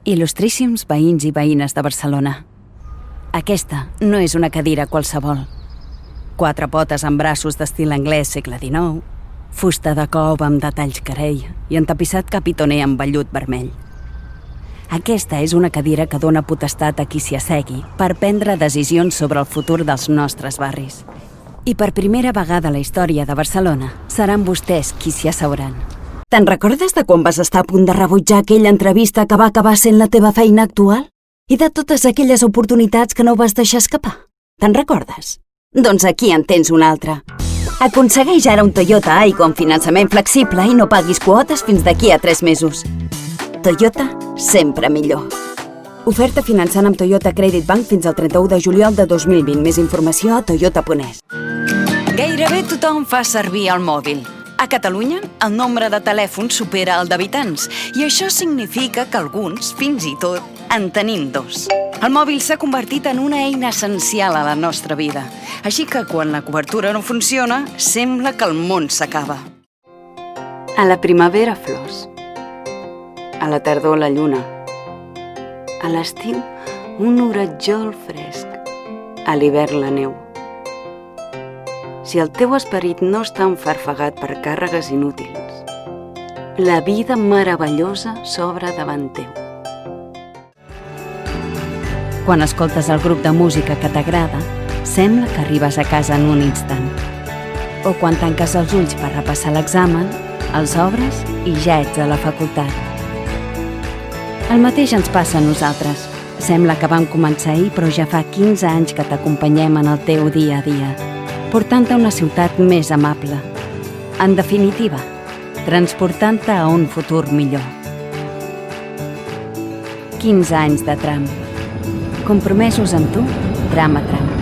Il·lustríssims veïns i veïnes de Barcelona. Aquesta no és una cadira qualsevol. 4 potes amb braços d'estil anglès segle XIX, fusta de cova amb detalls carei i entapissat capitoner amb vellut vermell. Aquesta és una cadira que dona potestat a qui s'hi assegui per prendre decisions sobre el futur dels nostres barris. I per primera vegada a la història de Barcelona seran vostès qui s'hi asseuran. Te'n recordes de quan vas estar a punt de rebutjar aquella entrevista que va acabar sent la teva feina actual? I de totes aquelles oportunitats que no vas deixar escapar? Te'n recordes? Doncs aquí en tens una altra. Aconsegueix ara un Toyota Aygo amb finançament flexible i no paguis quotes fins d'aquí a 3 mesos. Toyota, sempre millor. Oferta finançant amb Toyota Credit Bank fins al 31 de juliol de 2020. Més informació a toyota.es. Gairebé tothom fa servir el mòbil. A Catalunya, el nombre de telèfons supera el d'habitants i això significa que alguns, fins i tot, en tenim 2. El mòbil s'ha convertit en una eina essencial a la nostra vida, així que quan la cobertura no funciona, sembla que el món s'acaba. A la primavera, flors. A la tardor, la lluna. A l'estiu, un oratjol fresc. A l'hivern, la neu. Si el teu esperit no està enfarfegat per càrregues inútils, la vida meravellosa s'obre davant teu. Quan escoltes el grup de música que t'agrada, sembla que arribes a casa en un instant. O quan tanques els ulls per repassar l'examen, els obres i ja ets a la facultat. El mateix ens passa a nosaltres. Sembla que vam començar ahir, però ja fa 15 anys que t'acompanyem en el teu dia a dia, portant-te a una ciutat més amable. En definitiva, transportant-te a un futur millor. 15 anys de tram. Compromesos amb tu, tram a tram.